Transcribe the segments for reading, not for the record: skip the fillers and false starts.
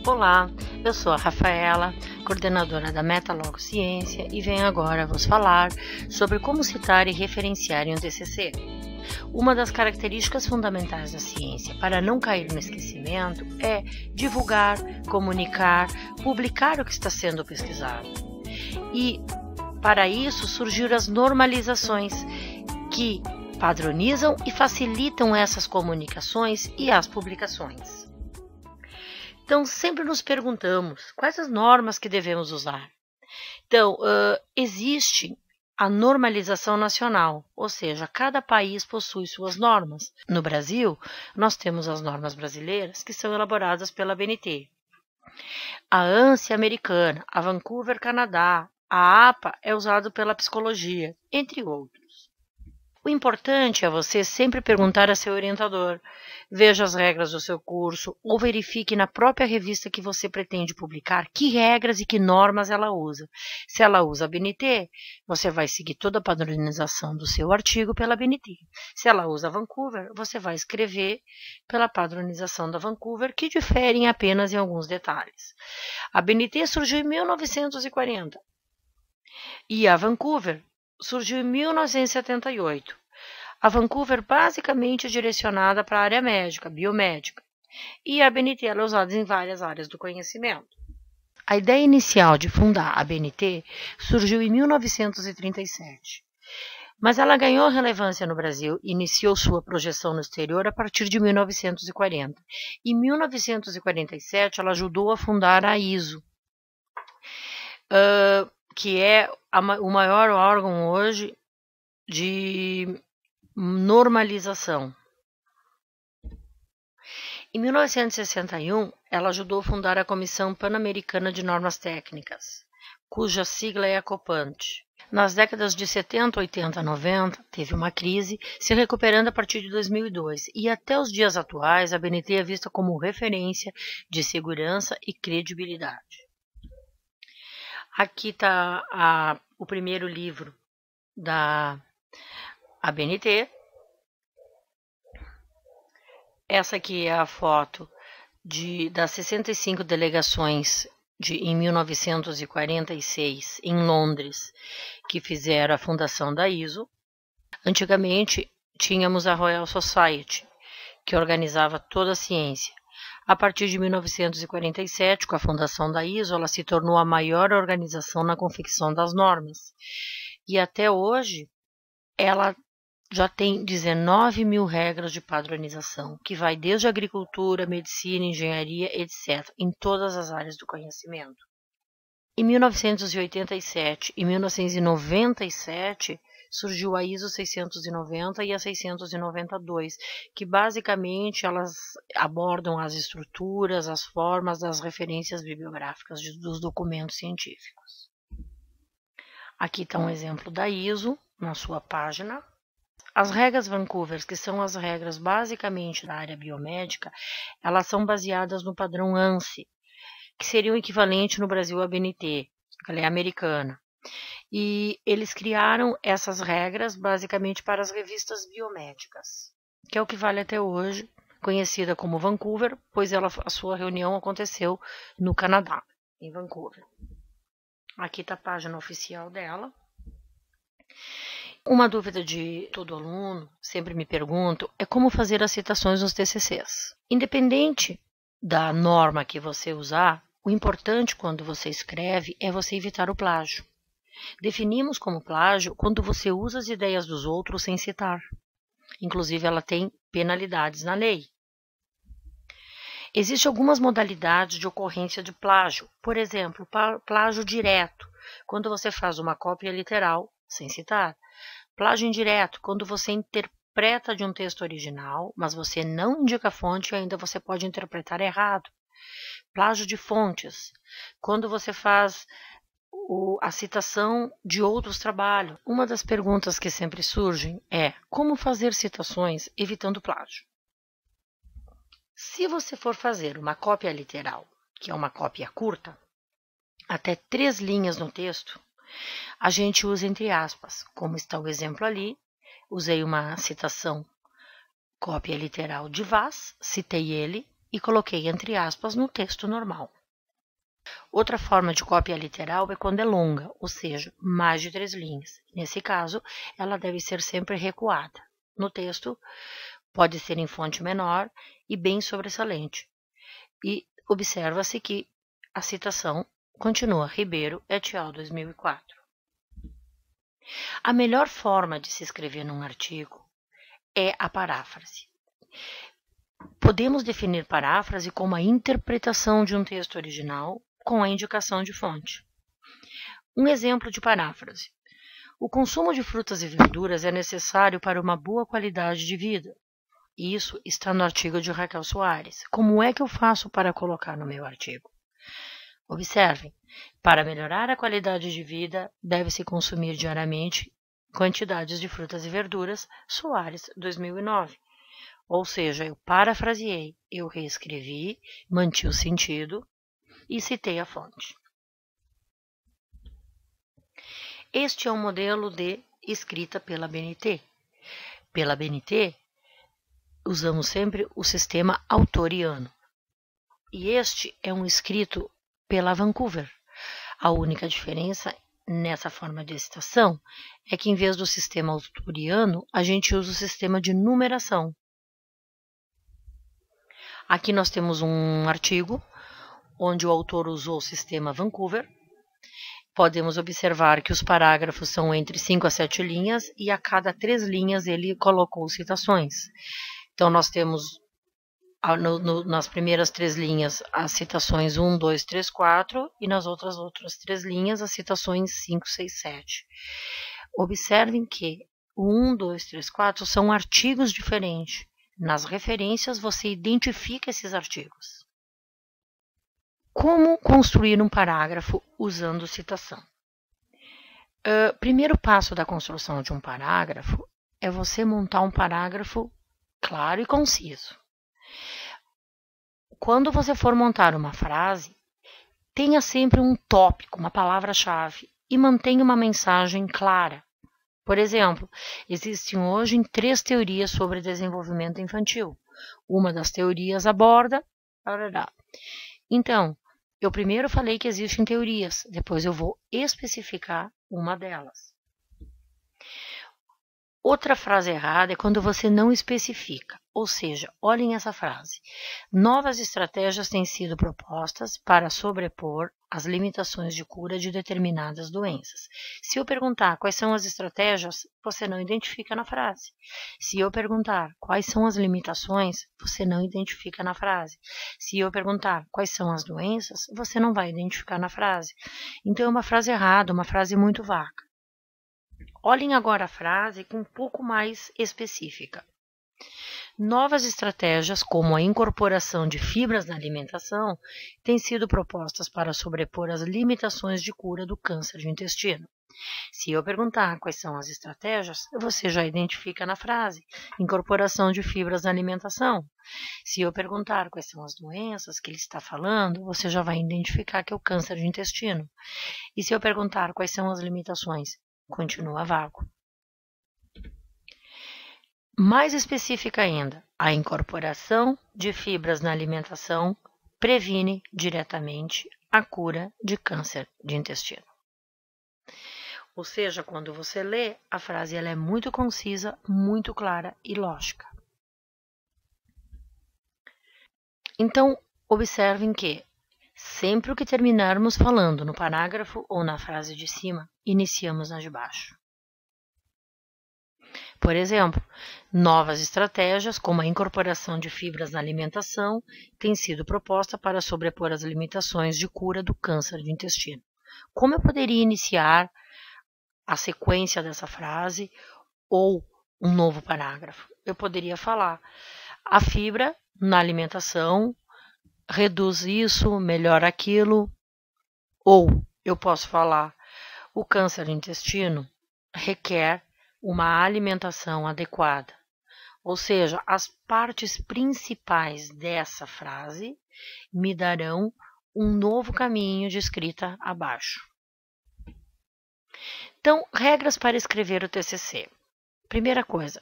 Olá, eu sou a Rafaela, coordenadora da Metalogo Ciência e venho agora vos falar sobre como citar e referenciar em um TCC. Uma das características fundamentais da ciência para não cair no esquecimento é divulgar, comunicar, publicar o que está sendo pesquisado. E para isso surgiram as normalizações que padronizam e facilitam essas comunicações e as publicações. Então, sempre nos perguntamos quais as normas que devemos usar. Então, existe a normalização nacional, ou seja, cada país possui suas normas. No Brasil, nós temos as normas brasileiras que são elaboradas pela ABNT. A ANSI americana, a Vancouver, Canadá, a APA é usado pela psicologia, entre outros. O importante é você sempre perguntar a seu orientador, veja as regras do seu curso ou verifique na própria revista que você pretende publicar que regras e que normas ela usa. Se ela usa a ABNT, você vai seguir toda a padronização do seu artigo pela ABNT. Se ela usa a Vancouver, você vai escrever pela padronização da Vancouver, que diferem apenas em alguns detalhes. A ABNT surgiu em 1940 e a Vancouver surgiu em 1978. A Vancouver basicamente é direcionada para a área médica, biomédica, e a ABNT é usada em várias áreas do conhecimento. A ideia inicial de fundar a ABNT surgiu em 1937, mas ela ganhou relevância no Brasil e iniciou sua projeção no exterior a partir de 1940. Em 1947, ela ajudou a fundar a ISO, que é o maior órgão hoje de normalização. Em 1961, ela ajudou a fundar a Comissão Pan-Americana de Normas Técnicas, cuja sigla é a COPANT. Nas décadas de 70, 80, 90, teve uma crise, se recuperando a partir de 2002, e até os dias atuais a ABNT é vista como referência de segurança e credibilidade. Aqui está o primeiro livro da ABNT. Essa aqui é a foto das 65 delegações em 1946 em Londres que fizeram a fundação da ISO. Antigamente tínhamos a Royal Society, que organizava toda a ciência. A partir de 1947, com a fundação da ISO, ela se tornou a maior organização na confecção das normas. E até hoje, ela já tem 19.000 regras de padronização, que vai desde agricultura, medicina, engenharia, etc., em todas as áreas do conhecimento. Em 1987 e 1997, surgiu a ISO 690 e a 692, que basicamente elas abordam as estruturas, as formas das referências bibliográficas dos documentos científicos. Aqui está um exemplo da ISO na sua página. As regras Vancouver, que são as regras basicamente da área biomédica, elas são baseadas no padrão ANSI, que seria o equivalente no Brasil à ABNT, que ela é americana. E eles criaram essas regras basicamente para as revistas biomédicas, que é o que vale até hoje, conhecida como Vancouver, pois a sua reunião aconteceu no Canadá, em Vancouver. Aqui está a página oficial dela. Uma dúvida de todo aluno, sempre me pergunto, é como fazer as citações nos TCCs. Independente da norma que você usar, o importante quando você escreve é você evitar o plágio. Definimos como plágio quando você usa as ideias dos outros sem citar. Inclusive, ela tem penalidades na lei. Existem algumas modalidades de ocorrência de plágio. Por exemplo, plágio direto, quando você faz uma cópia literal sem citar. Plágio indireto, quando você interpreta de um texto original, mas você não indica a fonte e ainda você pode interpretar errado. Plágio de fontes, quando você faz a citação de outros trabalhos. Uma das perguntas que sempre surgem é como fazer citações evitando plágio. Se você for fazer uma cópia literal, que é uma cópia curta, até 3 linhas no texto, a gente usa entre aspas, como está o exemplo ali. Usei uma citação, cópia literal de Vaz, citei ele e coloquei entre aspas no texto normal. Outra forma de cópia literal é quando é longa, ou seja, mais de 3 linhas. Nesse caso, ela deve ser sempre recuada. No texto, pode ser em fonte menor e bem sobressalente. E observa-se que a citação continua Ribeiro et al. 2004. A melhor forma de se escrever num artigo é a paráfrase. Podemos definir paráfrase como a interpretação de um texto original com a indicação de fonte. Um exemplo de paráfrase. O consumo de frutas e verduras é necessário para uma boa qualidade de vida. Isso está no artigo de Raquel Soares. Como é que eu faço para colocar no meu artigo? Observem, para melhorar a qualidade de vida, deve-se consumir diariamente quantidades de frutas e verduras, Soares, 2009. Ou seja, eu parafraseei, eu reescrevi, mantive o sentido e citei a fonte. Este é um modelo de escrita pela BNT. Pela BNT, usamos sempre o sistema autoriano. E este é um escrito pela Vancouver. A única diferença nessa forma de citação é que, em vez do sistema autoriano, a gente usa o sistema de numeração. Aqui nós temos um artigo onde o autor usou o sistema Vancouver. Podemos observar que os parágrafos são entre 5 a 7 linhas e a cada 3 linhas ele colocou citações. Então, nós temos nas primeiras 3 linhas as citações 1, 2, 3, 4 e nas outras 3 linhas as citações 5, 6, 7. Observem que o 1, 2, 3, 4 são artigos diferentes. Nas referências você identifica esses artigos. Como construir um parágrafo usando citação? Primeiro passo da construção de um parágrafo é você montar um parágrafo claro e conciso. Quando você for montar uma frase, tenha sempre um tópico, uma palavra-chave e mantenha uma mensagem clara. Por exemplo, existem hoje 3 teorias sobre desenvolvimento infantil. Uma das teorias aborda... Então, eu primeiro falei que existem teorias, depois eu vou especificar uma delas. Outra frase errada é quando você não especifica, ou seja, olhem essa frase. Novas estratégias têm sido propostas para sobrepor as limitações de cura de determinadas doenças. Se eu perguntar quais são as estratégias, você não identifica na frase. Se eu perguntar quais são as limitações, você não identifica na frase. Se eu perguntar quais são as doenças, você não vai identificar na frase. Então é uma frase errada, uma frase muito vaga. Olhem agora a frase com um pouco mais específica. Novas estratégias, como a incorporação de fibras na alimentação, têm sido propostas para sobrepor as limitações de cura do câncer de intestino. Se eu perguntar quais são as estratégias, você já identifica na frase, incorporação de fibras na alimentação. Se eu perguntar quais são as doenças que ele está falando, você já vai identificar que é o câncer de intestino. E se eu perguntar quais são as limitações, continua vago. Mais específica ainda, a incorporação de fibras na alimentação previne diretamente a cura de câncer de intestino. Ou seja, quando você lê, a frase ela é muito concisa, muito clara e lógica. Então, observem que, sempre que terminarmos falando no parágrafo ou na frase de cima, iniciamos na de baixo. Por exemplo, novas estratégias, como a incorporação de fibras na alimentação, têm sido proposta para sobrepor as limitações de cura do câncer de intestino. Como eu poderia iniciar a sequência dessa frase ou um novo parágrafo? Eu poderia falar: a fibra na alimentação reduz isso, melhora aquilo. Ou eu posso falar: o câncer de intestino requer uma alimentação adequada. Ou seja, as partes principais dessa frase me darão um novo caminho de escrita abaixo. Então, regras para escrever o TCC. Primeira coisa,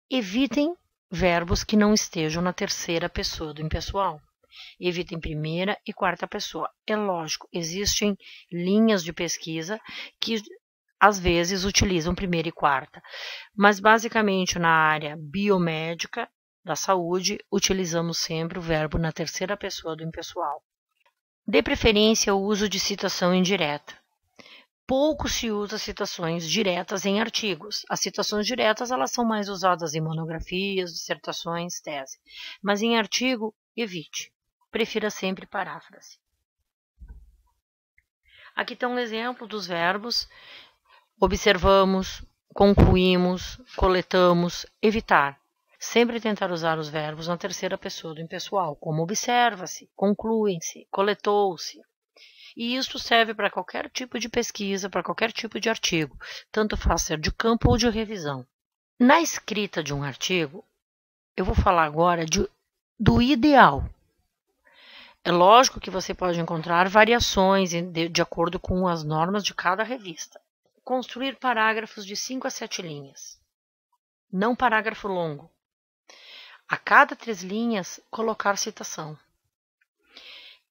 evitem verbos que não estejam na terceira pessoa do impessoal. Evitem primeira e quarta pessoa. É lógico, existem linhas de pesquisa que às vezes utilizam primeira e quarta, mas basicamente na área biomédica da saúde, utilizamos sempre o verbo na terceira pessoa do impessoal. Dê preferência ao uso de citação indireta. Pouco se usa citações diretas em artigos. As citações diretas elas são mais usadas em monografias, dissertações, tese. Mas em artigo, evite. Prefira sempre paráfrase. Aqui está um exemplo dos verbos. Observamos, concluímos, coletamos, evitar. Sempre tentar usar os verbos na terceira pessoa do impessoal, como observa-se, concluem-se, coletou-se. E isso serve para qualquer tipo de pesquisa, para qualquer tipo de artigo, tanto faz ser de campo ou de revisão. Na escrita de um artigo, eu vou falar agora do ideal. É lógico que você pode encontrar variações de acordo com as normas de cada revista. Construir parágrafos de 5 a 7 linhas. Não parágrafo longo. A cada 3 linhas, colocar citação.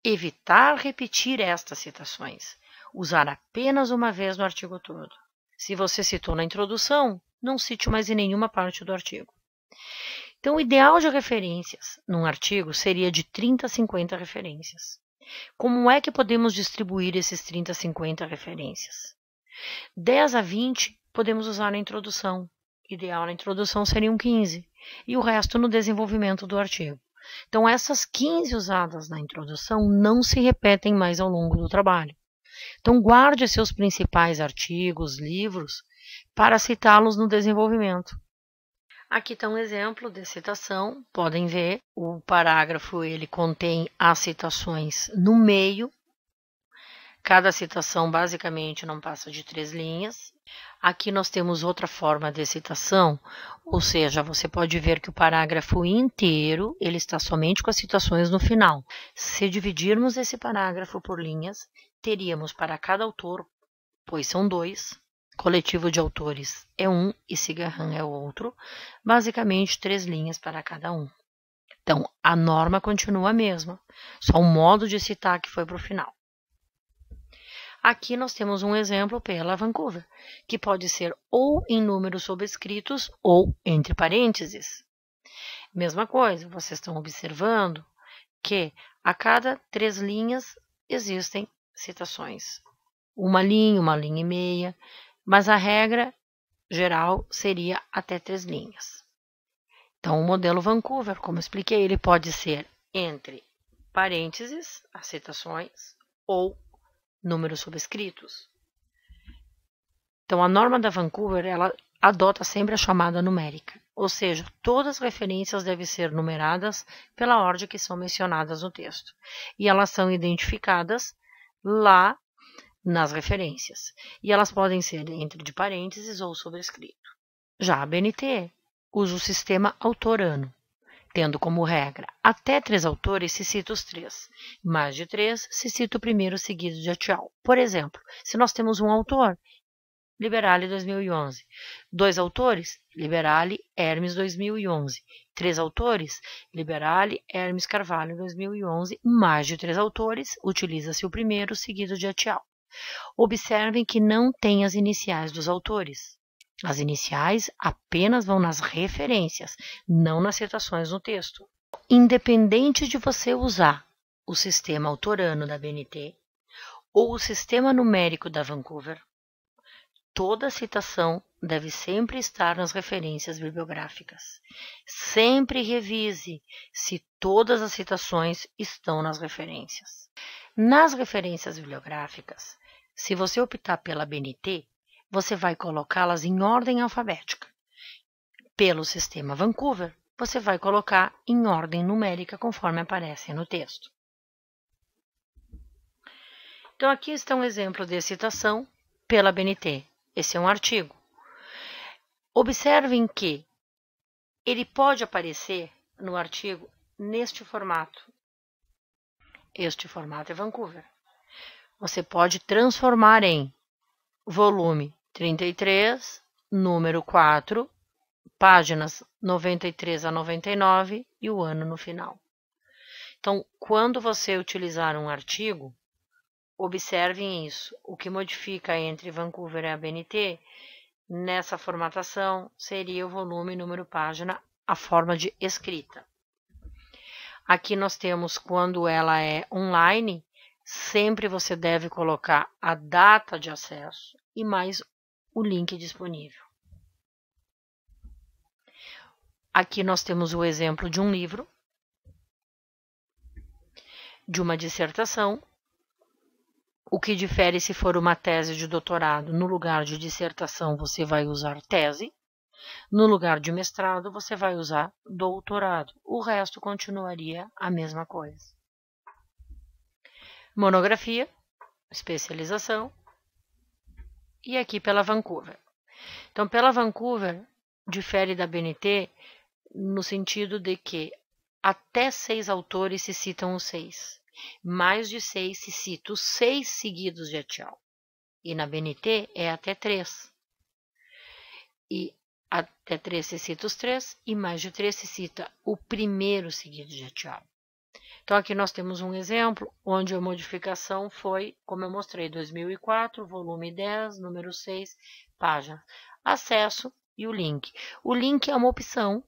Evitar repetir estas citações. Usar apenas uma vez no artigo todo. Se você citou na introdução, não cite mais em nenhuma parte do artigo. Então, o ideal de referências num artigo seria de 30 a 50 referências. Como é que podemos distribuir esses 30 a 50 referências? 10 a 20 podemos usar na introdução. Ideal na introdução seriam 15. E o resto no desenvolvimento do artigo. Então, essas 15 usadas na introdução não se repetem mais ao longo do trabalho. Então, guarde seus principais artigos, livros, para citá-los no desenvolvimento. Aqui está um exemplo de citação. Podem ver, o parágrafo ele contém as citações no meio. Cada citação basicamente não passa de 3 linhas. Aqui nós temos outra forma de citação, ou seja, você pode ver que o parágrafo inteiro ele está somente com as citações no final. Se dividirmos esse parágrafo por linhas, teríamos para cada autor, pois são 2, coletivo de autores é 1 e Cigarran é o outro, basicamente 3 linhas para cada um. Então, a norma continua a mesma, só o modo de citar que foi para o final. Aqui nós temos um exemplo pela Vancouver, que pode ser ou em números sobrescritos ou entre parênteses. Mesma coisa, vocês estão observando que a cada 3 linhas existem citações. Uma linha e meia, mas a regra geral seria até 3 linhas. Então, o modelo Vancouver, como eu expliquei, ele pode ser entre parênteses, as citações, ou números sobrescritos. Então, a norma da Vancouver, ela adota sempre a chamada numérica, ou seja, todas as referências devem ser numeradas pela ordem que são mencionadas no texto, e elas são identificadas lá nas referências, e elas podem ser entre de parênteses ou sobrescrito. Já a BNT usa o sistema autorano, tendo como regra até 3 autores se cita os 3, mais de 3 se cita o primeiro seguido de atial. Por exemplo, se nós temos um autor, Liberale 2011, 2 autores, Liberale Hermes 2011, 3 autores, Liberale Hermes Carvalho 2011, mais de 3 autores, utiliza-se o primeiro seguido de atial. Observem que não tem as iniciais dos autores. As iniciais apenas vão nas referências, não nas citações no texto. Independente de você usar o sistema autorano da BNT ou o sistema numérico da Vancouver, toda citação deve sempre estar nas referências bibliográficas. Sempre revise se todas as citações estão nas referências. Nas referências bibliográficas, se você optar pela BNT, você vai colocá-las em ordem alfabética. Pelo sistema Vancouver, você vai colocar em ordem numérica conforme aparecem no texto. Então, aqui está um exemplo de citação pela BNT. Esse é um artigo. Observem que ele pode aparecer no artigo neste formato. Este formato é Vancouver. Você pode transformar em volume 33, número 4, páginas 93 a 99 e o ano no final. Então, quando você utilizar um artigo, observem isso. O que modifica entre Vancouver e a BNT, nessa formatação, seria o volume, número, página, a forma de escrita. Aqui nós temos, quando ela é online, sempre você deve colocar a data de acesso e mais o link disponível. Aqui nós temos o exemplo de um livro, de uma dissertação. O que difere se for uma tese de doutorado, no lugar de dissertação você vai usar tese, no lugar de mestrado você vai usar doutorado. O resto continuaria a mesma coisa. Monografia, especialização, e aqui pela Vancouver. Então, pela Vancouver, difere da BNT no sentido de que até 6 autores se citam os 6. Mais de 6 se citam os 6 seguidos de etial. E na BNT é até 3. E até 3 se cita os 3 e mais de 3 se cita o primeiro seguido de etial. Então, aqui nós temos um exemplo onde a modificação foi, como eu mostrei, 2004, volume 10, número 6, página. Acesso e o link. O link é uma opção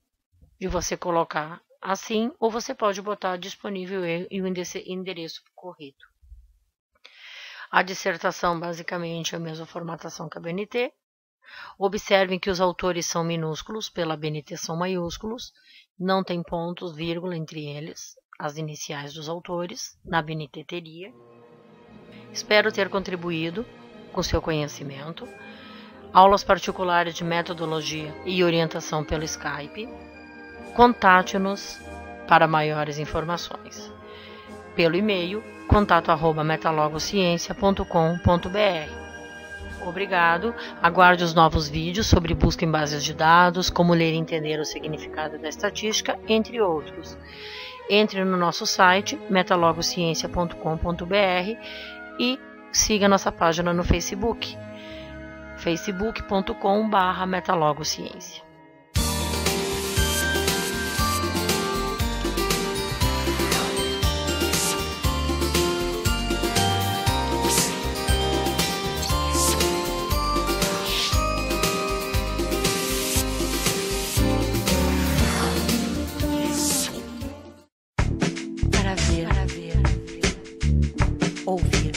de você colocar assim, ou você pode botar disponível e o endereço corrido. A dissertação, basicamente, é a mesma formatação que a BNT. Observem que os autores são minúsculos, pela BNT são maiúsculos, não tem pontos, vírgula entre eles, as iniciais dos autores, na BNT teria. Espero ter contribuído com seu conhecimento. Aulas particulares de metodologia e orientação pelo Skype. Contate-nos para maiores informações. Pelo e-mail, contato@metalogosciencia.com.br. Obrigado. Aguarde os novos vídeos sobre busca em bases de dados, como ler e entender o significado da estatística, entre outros. Entre no nosso site, metalogosciencia.com.br e siga nossa página no Facebook, facebook.com/metalogosciencia. Para ver, ouvir.